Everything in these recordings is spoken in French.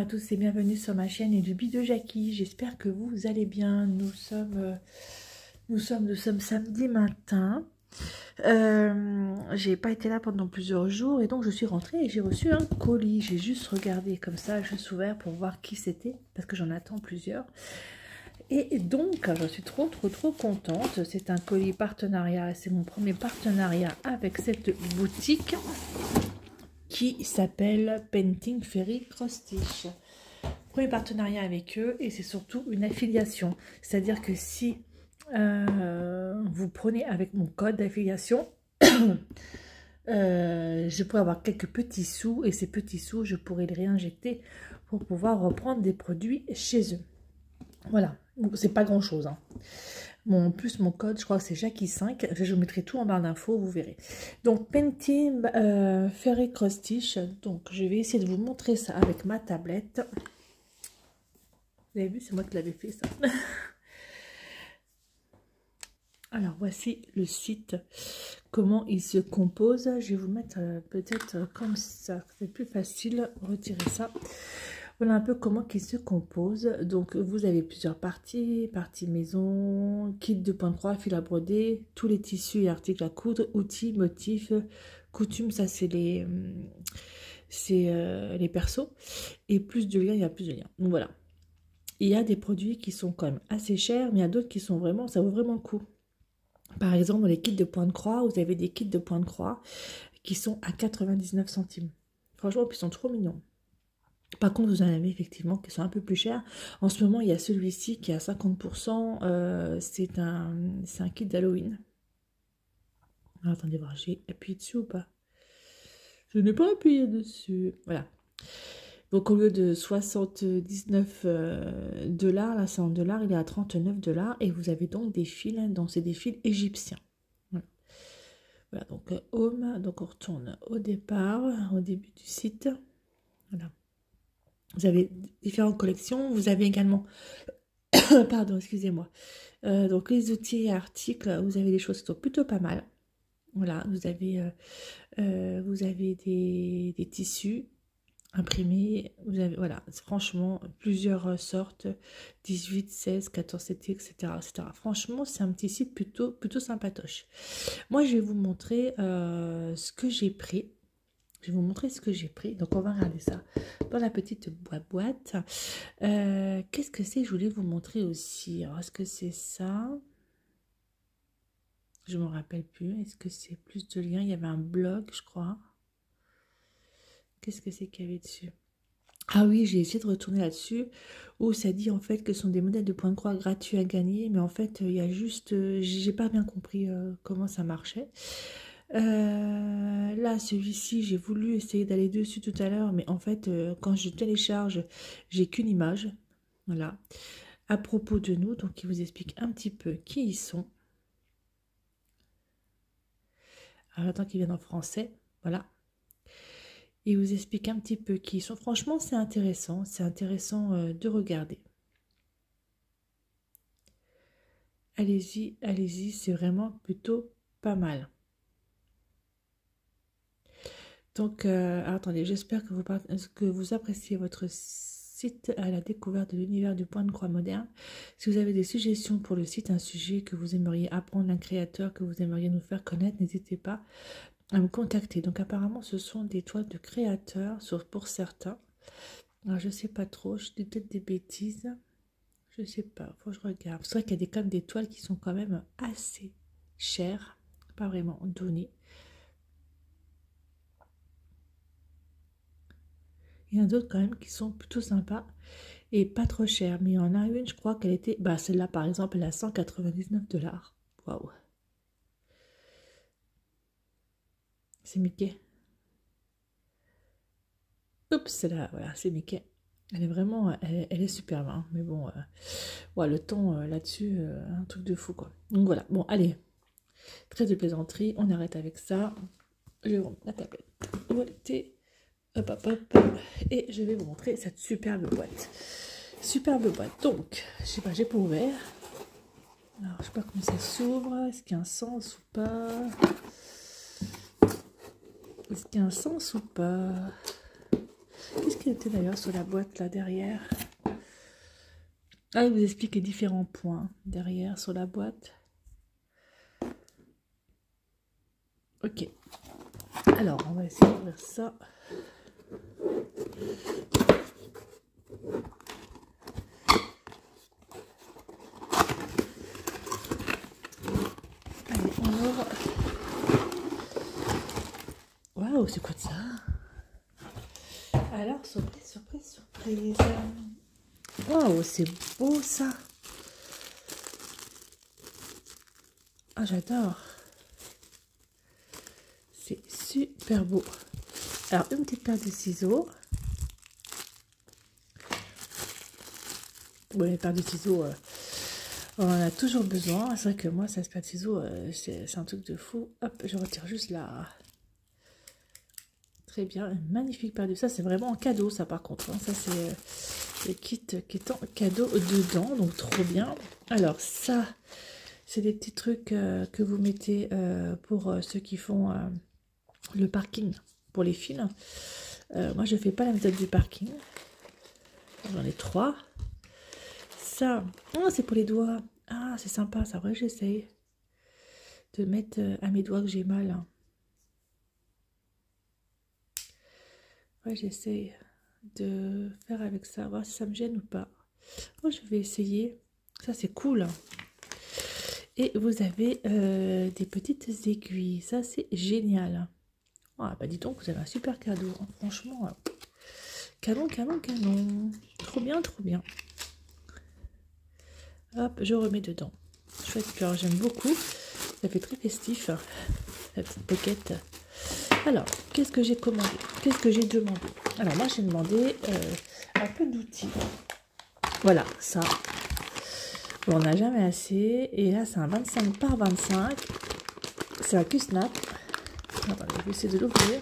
à tous et bienvenue sur ma chaîne Luby de Jackie. J'espère que vous allez bien. Nous sommes samedi matin. J'ai pas été là pendant plusieurs jours et donc je suis rentrée et j'ai reçu un colis. J'ai juste regardé comme ça, juste ouvert pour voir qui c'était parce que j'en attends plusieurs. Et donc je suis trop contente. C'est un colis partenariat. C'est mon premier partenariat avec cette boutique qui s'appelle Painting Fairy Cross Stitch. Premier partenariat avec eux et c'est surtout une affiliation. C'est-à-dire que si vous prenez avec mon code d'affiliation, je pourrais avoir quelques petits sous et ces petits sous, je pourrais les réinjecter pour pouvoir reprendre des produits chez eux. Voilà, c'est pas grand-chose. Hein. En plus, mon code, je crois que c'est Jackie5. Je vous mettrai tout en barre d'infos, vous verrez. Donc, Painting Fairy Cross Stitch. Donc, je vais essayer de vous montrer ça avec ma tablette. Vous avez vu, c'est moi qui l'avais fait, ça. Alors, voici le site. Comment il se compose. Je vais vous mettre peut-être comme ça. C'est plus facile. Retirer ça. Voilà un peu comment il se compose. Donc vous avez plusieurs parties, partie maison, kit de point de croix, fil à broder, tous les tissus et articles à coudre, outils, motifs, coutumes, ça c'est les persos. Et plus de liens, il y a plus de liens. Donc voilà. Il y a des produits qui sont quand même assez chers, mais il y a d'autres qui sont vraiment, ça vaut vraiment le coup. Par exemple, dans les kits de point de croix, vous avez des kits de point de croix qui sont à 99 centimes. Franchement, ils sont trop mignons. Par contre, vous en avez effectivement qui sont un peu plus chers. En ce moment, il y a celui-ci qui est à 50%. C'est un kit d'Halloween. Attendez voir, j'ai appuyé dessus ou pas? Je n'ai pas appuyé dessus. Voilà. Donc, au lieu de 79 $, là, c'est en dollars, il est à 39 $. Et vous avez donc des fils, donc c'est des fils égyptiens. Voilà. Voilà, donc home. Donc, on retourne au départ, au début du site. Voilà. Vous avez différentes collections. Vous avez également, pardon, excusez-moi. Donc les outils et articles, vous avez des choses qui sont plutôt pas mal. Voilà, vous avez des tissus imprimés. Vous avez, voilà, franchement, plusieurs sortes, 18, 16, 14, 7, etc., etc. Franchement, c'est un petit site plutôt sympatoche. Moi, je vais vous montrer ce que j'ai pris. Je vais vous montrer ce que j'ai pris. Donc, on va regarder ça dans la petite boîte. Qu'est-ce que c'est? Je voulais vous montrer aussi. Alors, est-ce que c'est ça? Je ne me rappelle plus. Est-ce que c'est plus de liens? Il y avait un blog, je crois. Qu'est-ce que c'est qu'il y avait dessus? Ah oui, j'ai essayé de retourner là-dessus. Où ça dit en fait que ce sont des modèles de points de croix gratuits à gagner. Mais en fait, il y a juste... j'ai pas bien compris comment ça marchait. Là, celui-ci, j'ai voulu essayer d'aller dessus tout à l'heure, mais en fait, quand je télécharge, j'ai qu'une image. Voilà. À propos de nous, donc il vous explique un petit peu qui ils sont. Alors, j'attends qu'ils viennent en français. Voilà. Il vous explique un petit peu qui ils sont. Franchement, c'est intéressant. C'est intéressant de regarder. Allez-y, allez-y. C'est vraiment plutôt pas mal. Donc, attendez, j'espère que vous appréciez votre site à la découverte de l'univers du point de croix moderne. Si vous avez des suggestions pour le site, un sujet que vous aimeriez apprendre, un créateur que vous aimeriez nous faire connaître, n'hésitez pas à me contacter. Donc, apparemment, ce sont des toiles de créateurs, sauf pour certains. Alors, je sais pas trop, je dis peut-être des bêtises. Je sais pas, faut que je regarde. C'est vrai qu'il y a comme des toiles qui sont quand même assez chères, pas vraiment données. Il y en a d'autres quand même qui sont plutôt sympas et pas trop chères. Mais il y en a une, je crois qu'elle était... Bah celle-là par exemple, elle a 199 $. Waouh. C'est Mickey. Oups, celle-là, voilà, c'est Mickey. Elle est vraiment... Elle est superbe, hein. Mais bon, ouais, le ton là-dessus, un truc de fou, quoi. Donc voilà, bon, allez. Très de plaisanterie, on arrête avec ça. Je vais vous mettre la tablette. Voilà, hop, hop, hop. Et je vais vous montrer cette superbe boîte. Superbe boîte. Donc, je sais pas, j'ai pas ouvert. Alors, je sais pas comment ça s'ouvre. Est-ce qu'il y a un sens ou pas? Est-ce qu'il y a un sens ou pas? Qu'est-ce qu'il était d'ailleurs sur la boîte là derrière? Ah, il vous explique les différents points derrière sur la boîte. Ok. Alors, on va essayer d'ouvrir ça. Allez, on ouvre. Waouh, c'est quoi de ça? Alors, surprise, surprise, surprise. Waouh, c'est beau ça. Ah, j'adore. C'est super beau. Alors, une petite paire de ciseaux. Bon, les paires de ciseaux, on en a toujours besoin. C'est vrai que moi, ça, paire de ciseaux, c'est un truc de fou. Hop, je retire juste là. Très bien, une magnifique paire de ça. C'est vraiment en cadeau, ça, par contre. Hein. Ça, c'est le kit qui est en cadeau dedans. Donc, trop bien. Alors, ça, c'est des petits trucs que vous mettez pour ceux qui font le parking pour les fils. Moi, je ne fais pas la méthode du parking. J'en ai 3. Ça, oh, c'est pour les doigts. Ah, c'est sympa, ça. Vrai, j'essaye de mettre à mes doigts que j'ai mal. Ouais, j'essaye de faire avec ça, voir si ça me gêne ou pas. Moi, je vais essayer. Ça, c'est cool. Et vous avez des petites aiguilles. Ça, c'est génial. Ah, bah dis donc, vous avez un super cadeau. Hein. Franchement, canon, canon, canon. Trop bien, trop bien. Hop, je remets dedans. Chouette, alors j'aime beaucoup. Ça fait très festif, la petite pocket. Alors, qu'est-ce que j'ai commandé? Qu'est-ce que j'ai demandé? Alors, moi, j'ai demandé un peu d'outils. Voilà, ça. On n'a jamais assez. Et là, c'est un 25 par 25. C'est un Q-Snap. Attendez, je vais essayer de l'ouvrir.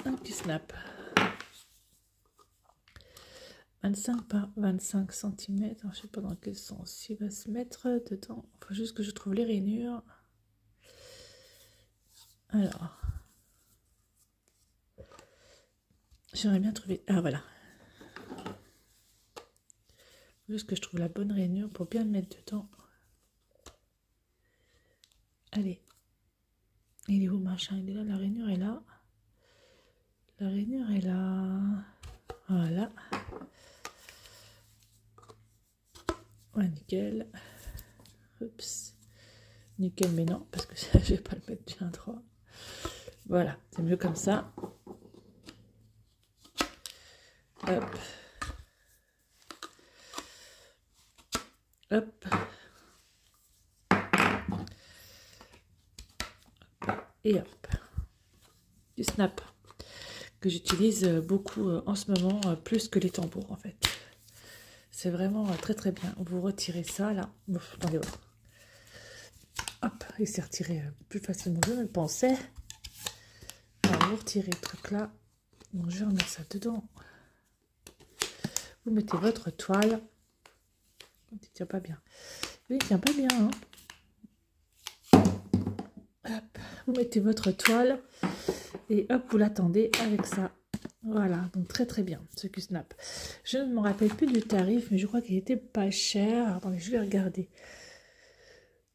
Un Q-Snap. 25 par 25 cm. Je ne sais pas dans quel sens il va se mettre dedans. Il faut juste que je trouve les rainures. Alors. J'aimerais bien trouver... Ah, voilà. Juste que je trouve la bonne rainure pour bien le mettre dedans. Allez. Il est où, machin? Il est là, la rainure est là. La rainure est là. Voilà. Ouais, nickel. Oups. Nickel, mais non, parce que ça, je vais pas le mettre bien droit. Voilà, c'est mieux comme ça. Hop. Hop. Et hop. Du snap que j'utilise beaucoup en ce moment, plus que les tambours en fait. C'est vraiment très très bien. Vous retirez ça là. Ouf, attendez, voilà. Hop, il s'est retiré plus facilement que je ne le pensais. Alors, vous retirez le truc là. Donc je vais remettre ça dedans. Vous mettez votre toile. Il ne tient pas bien. Oui, il ne tient pas bien. Hein. Hop, vous mettez votre toile et hop, vous l'attendez avec ça. Voilà, donc très très bien ce Q-Snap. Je ne me rappelle plus du tarif, mais je crois qu'il était pas cher. Alors, attendez, je vais regarder.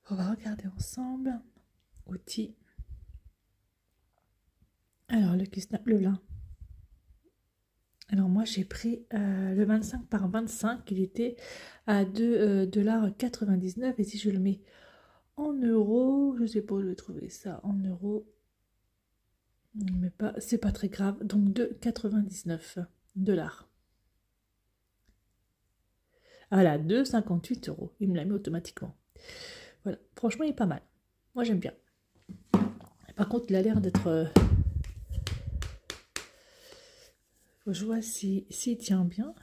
On va regarder ensemble. Outils. Alors, le Q-Snap, le lin. Alors, moi, j'ai pris le 25 par 25. Il était à 2,99 $. Et si je le mets en euros, je ne sais pas où je vais trouver ça en euros. Mais pas, c'est pas très grave. Donc, 2,99 $. Voilà, 2,58 €. Il me l'a mis automatiquement. Voilà, franchement, il est pas mal. Moi, j'aime bien. Par contre, il a l'air d'être... Je vois s'il tient bien.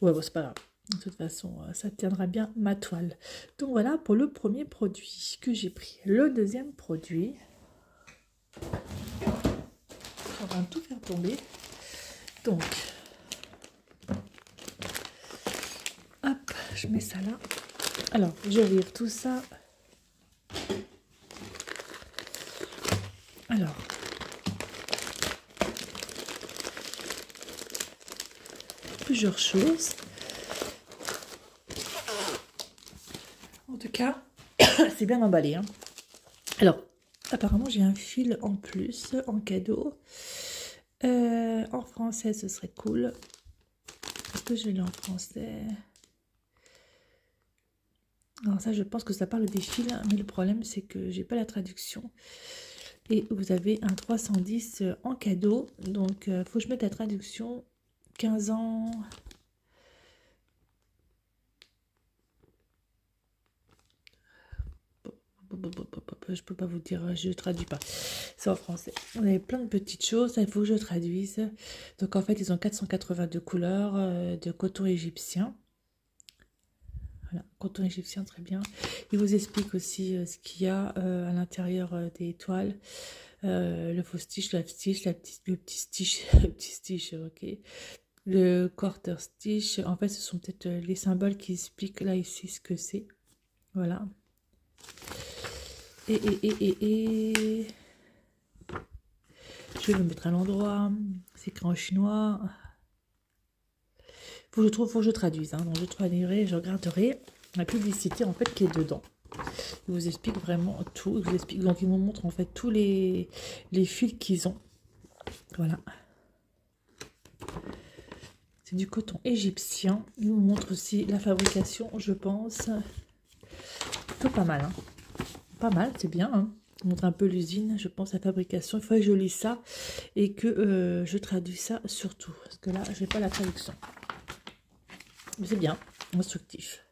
Ouais, bon, c'est pas grave. De toute façon, ça tiendra bien ma toile. Donc, voilà pour le premier produit que j'ai pris. Le deuxième produit... On va tout faire tomber. Donc... Hop, je mets ça là. Alors, je vais lire tout ça. Alors, plusieurs choses. En tout cas, c'est bien emballé. Hein. Alors, apparemment, j'ai un fil en plus, en cadeau. En français, ce serait cool. Est-ce que je l'ai en français? Alors ça, je pense que ça parle des fils, mais le problème, c'est que j'ai pas la traduction. Et vous avez un 310 en cadeau. Donc, faut que je mette la traduction. 15 ans... Je peux pas vous dire, je traduis pas. C'est en français. On avait plein de petites choses, il faut que je traduise. Donc en fait, ils ont 482 couleurs de coton égyptien. Voilà, coton égyptien, très bien. Il vous explique aussi ce qu'il y a à l'intérieur des toiles. Le faux stitch, le petit stitch, le petit stitch, ok. Le quarter stitch. En fait, ce sont peut-être les symboles qui expliquent là ici ce que c'est. Voilà. Et je vais le mettre à l'endroit. C'est écrit en chinois. Faut que je traduise. Hein. Donc je traduirai, je regarderai la publicité en fait qui est dedans. Il vous explique vraiment tout. Il vous explique, donc il vous montre en fait tous les fils qu'ils ont. Voilà. C'est du coton égyptien. Il vous montre aussi la fabrication, je pense. Plutôt pas mal. Hein. Pas mal, c'est bien. Hein. Il montre un peu l'usine, je pense, la fabrication. Il faut que je lis ça et que je traduis ça surtout. Parce que là, je n'ai pas la traduction. Mais c'est bien, instructif.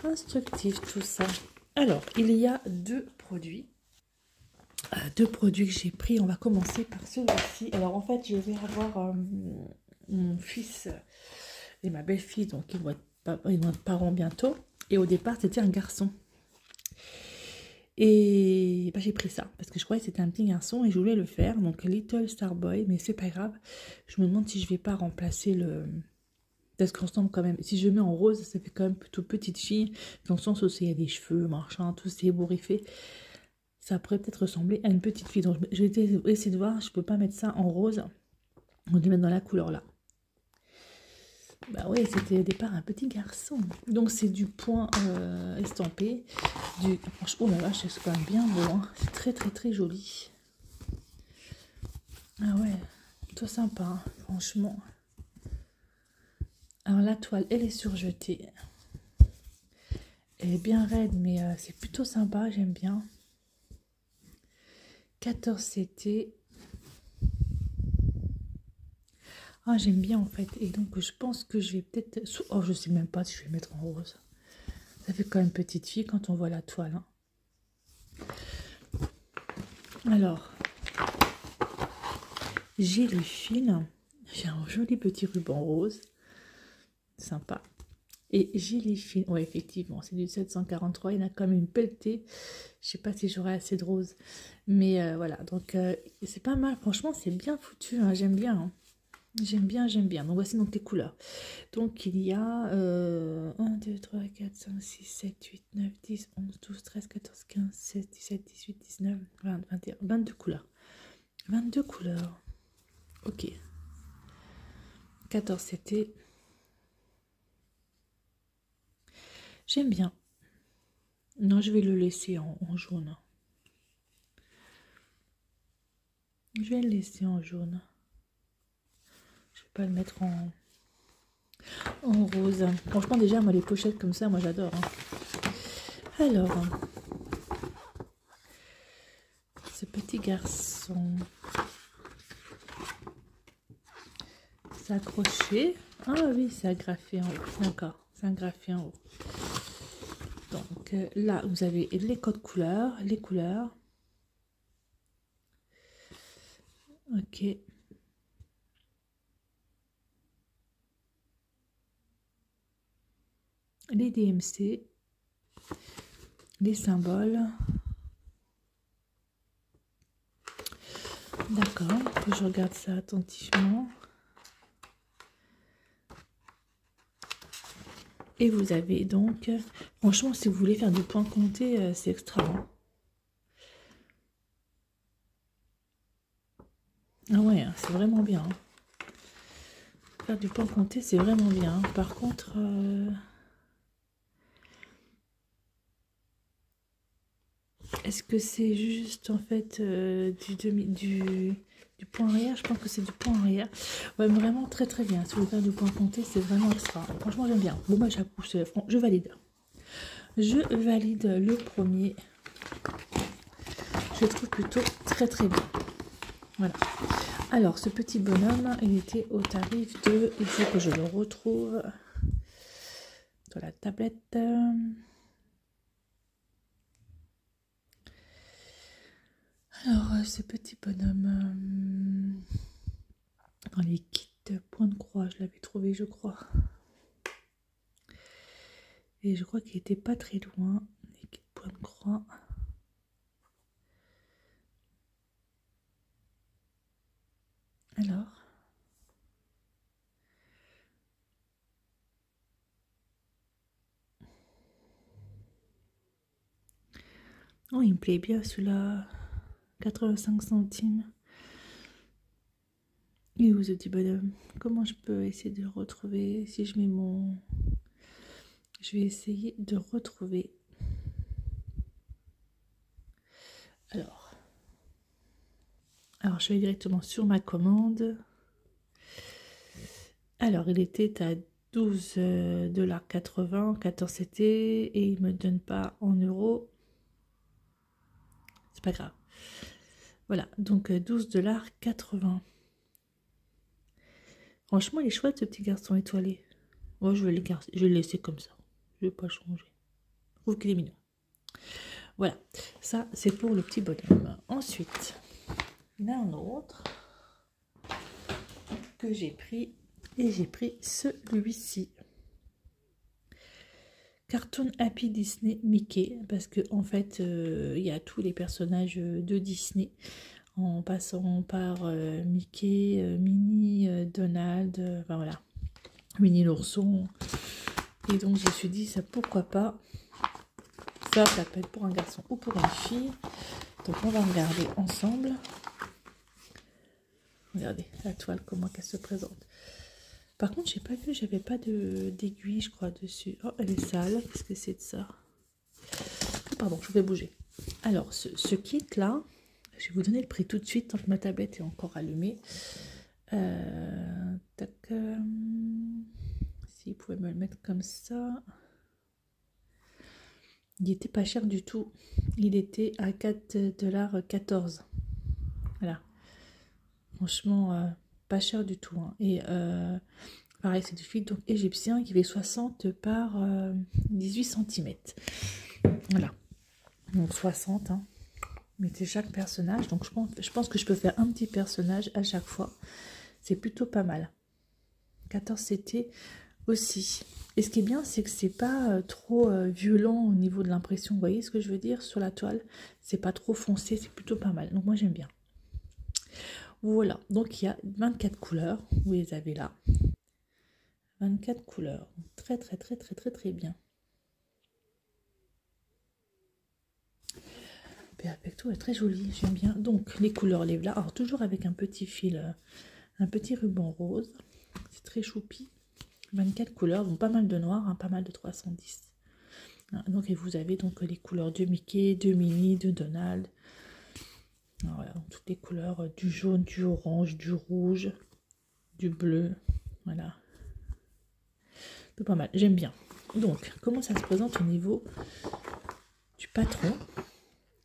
Instructif tout ça. Alors, il y a deux produits. Deux produits que j'ai pris. On va commencer par celui-ci. Alors, en fait, je vais avoir mon fils et ma belle-fille. Donc, ils vont être parents bientôt. Et au départ, c'était un garçon. Et bah, j'ai pris ça parce que je croyais que c'était un petit garçon et je voulais le faire. Donc Little Star Boy, mais c'est pas grave. Je me demande si je vais pas remplacer le... Parce qu'on ressemble quand même. Si je mets en rose, ça fait quand même plutôt petite fille. Dans le sens où il y a des cheveux, machin, tout c'est ébouriffé. Ça pourrait peut-être ressembler à une petite fille. Donc je vais essayer de voir. Je peux pas mettre ça en rose. On va le mettre dans la couleur là. Bah oui, c'était au départ un petit garçon. Donc c'est du point estampé. Franchement, oh la vache, c'est quand même bien beau. Hein. C'est très très très joli. Ah ouais, plutôt sympa, hein, franchement. Alors la toile, elle est surjetée. Elle est bien raide, mais c'est plutôt sympa, j'aime bien. 14 CT. Ah, j'aime bien en fait. Et donc je pense que je vais peut-être... Oh, je sais même pas si je vais mettre en rose. Ça fait quand même petite fille quand on voit la toile. Hein. Alors, j'ai les fils. J'ai un joli petit ruban rose. Sympa. Et j'ai les fils. Oui, effectivement, c'est du 743. Il y en a quand même une pelletée. Je sais pas si j'aurai assez de rose. Mais voilà, donc c'est pas mal. Franchement, c'est bien foutu. Hein. J'aime bien. Hein. J'aime bien, j'aime bien. Donc voici donc les couleurs. Donc il y a 1, 2, 3, 4, 5, 6, 7, 8, 9, 10, 11, 12, 13, 14, 15, 16, 17, 18, 19, 20, 21, 22 couleurs. 22 couleurs. Ok. 14 CT. J'aime bien. Non, je vais le laisser en jaune. Je vais le laisser en jaune. Je vais pas le mettre en rose. Franchement, déjà, moi, les pochettes comme ça, moi, j'adore. Hein. Alors, ce petit garçon, c'est accroché. Ah oui, c'est agrafé en haut. D'accord, c'est agrafé en haut. Donc là, vous avez les codes couleurs, les couleurs. Ok. Les DMC. Les symboles. D'accord, je regarde ça attentivement. Et vous avez donc, franchement, si vous voulez faire du point compté, c'est extra. Hein. Ah ouais, hein, c'est vraiment bien. Hein. Faire du point compté, c'est vraiment bien. Hein. Par contre, est-ce que c'est juste en fait du point arrière? Je pense que c'est du point arrière. Ouais, vraiment très très bien. Si vous voulez faire du point compté, c'est vraiment extra. Franchement, j'aime bien. Bon, moi, j'approuve, je valide. Je valide le premier. Je le trouve plutôt très très bien. Voilà. Alors, ce petit bonhomme, il était au tarif de... Il faut que je le retrouve sur la tablette. Alors, ce petit bonhomme... dans les kits point de croix, je l'avais trouvé, je crois. Et je crois qu'il était pas très loin. Les kits point de croix. Alors... Oh, il me plaît bien celui-là. 85 centimes. Et où ce petit bonhomme? Comment je peux essayer de le retrouver? Si je mets mon... Je vais essayer de retrouver. Alors je vais directement sur ma commande. Alors, il était à 12,80 $, 14 c'était, et il me donne pas en euros. C'est pas grave. Voilà, donc 12,80 $. Franchement, il est chouette ce petit garçon étoilé. Moi, je vais le laisser comme ça. Je vais pas changer. Je trouve qu'il est mignon. Voilà, ça c'est pour le petit bonhomme. Ensuite, il y en a un autre que j'ai pris, et j'ai pris celui-ci. Cartoon Happy Disney Mickey, parce que en fait il y a tous les personnages de Disney, en passant par Mickey, Minnie, Donald, enfin voilà, Winnie l'ourson. Et donc je me suis dit, ça pourquoi pas, ça peut être pour un garçon ou pour une fille. Donc on va regarder ensemble. Regardez la toile, comment qu'elle se présente. Par contre, j'ai pas vu, j'avais pas d'aiguille, je crois, dessus. Oh, elle est sale. Qu'est-ce que c'est de ça? Oh, pardon, je vais bouger. Alors, ce kit-là, je vais vous donner le prix tout de suite, tant que ma tablette est encore allumée. Tac. Si vous pouvez me le mettre comme ça. Il était pas cher du tout. Il était à 4,14 $. Voilà. Franchement, pas cher du tout. Hein. Et pareil, c'est du fil donc égyptien qui fait 60 par 18 cm. Voilà. Donc 60. Hein. Mettez chaque personnage. Donc je pense que je peux faire un petit personnage à chaque fois. C'est plutôt pas mal. 14 CT aussi. Et ce qui est bien, c'est que c'est pas trop violent au niveau de l'impression. Vous voyez ce que je veux dire? Sur la toile, c'est pas trop foncé, c'est plutôt pas mal. Donc moi j'aime bien. Voilà, donc il y a 24 couleurs, vous les avez là. 24 couleurs, très très très très très très bien. Perfecto est très joli, j'aime bien. Donc les couleurs, les là, alors toujours avec un petit fil, un petit ruban rose. C'est très choupi. 24 couleurs, donc pas mal de noir, hein, pas mal de 310. Donc et vous avez donc les couleurs de Mickey, de Minnie, de Donald. Alors, voilà, donc, toutes les couleurs, du jaune, du orange, du rouge, du bleu. Voilà. C'est pas mal, j'aime bien. Donc, comment ça se présente au niveau du patron?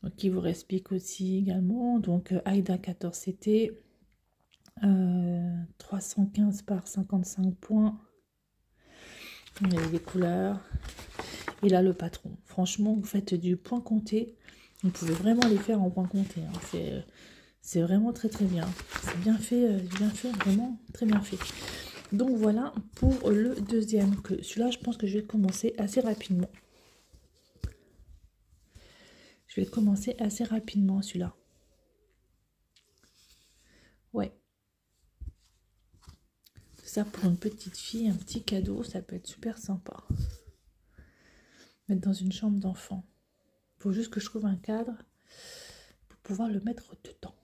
Donc, qui vous explique aussi également. Donc, Aïda 14 CT, 315 par 55 points. Il y a les couleurs. Et là, le patron. Franchement, vous faites du point compté. Vous pouvez vraiment les faire en point compté. Hein. C'est vraiment très très bien. C'est bien fait, vraiment très bien fait. Donc voilà pour le deuxième. Celui-là, je pense que je vais commencer assez rapidement. Je vais commencer assez rapidement celui-là. Ouais. Ça pour une petite fille, un petit cadeau, ça peut être super sympa. mettre dans une chambre d'enfant. Il faut juste que je trouve un cadre pour pouvoir le mettre dedans.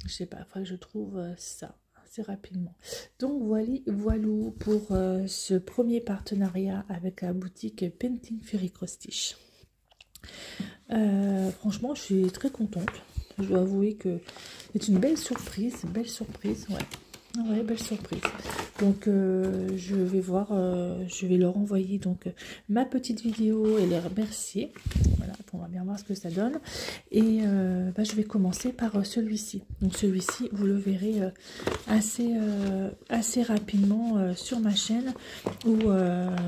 Je sais pas, il faudrait que je trouve ça assez rapidement. Donc voilà pour ce premier partenariat avec la boutique Painting Fairy Cross Stitch. Franchement, je suis très contente. Je dois avouer que c'est une belle surprise, ouais. Ouais, belle surprise. Donc je vais voir, je vais leur envoyer donc ma petite vidéo et les remercier. Voilà, on va bien voir ce que ça donne. Et je vais commencer par celui-ci. Donc celui-ci, vous le verrez assez rapidement sur ma chaîne ou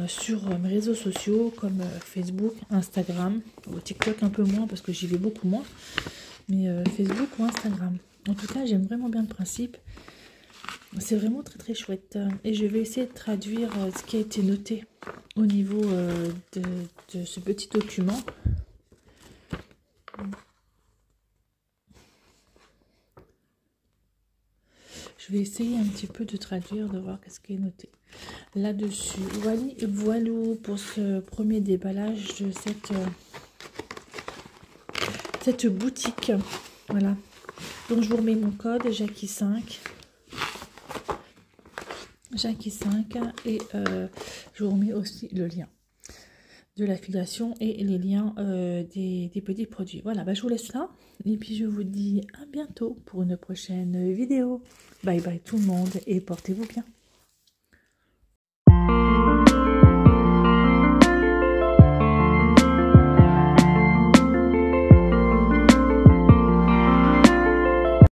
sur mes réseaux sociaux comme Facebook, Instagram, ou TikTok un peu moins parce que j'y vais beaucoup moins. Mais Facebook ou Instagram. En tout cas, j'aime vraiment bien le principe. C'est vraiment très très chouette. Et je vais essayer de traduire ce qui a été noté au niveau de ce petit document. Je vais essayer un petit peu de traduire, de voir qu'est-ce qui est noté là-dessus. Voilà pour ce premier déballage de cette boutique. Voilà. Donc je vous remets mon code Jackie5. Jackie5 et je vous remets aussi le lien de l'affiliation et les liens des petits produits. Voilà, je vous laisse là et puis je vous dis à bientôt pour une prochaine vidéo. Bye bye tout le monde et portez-vous bien.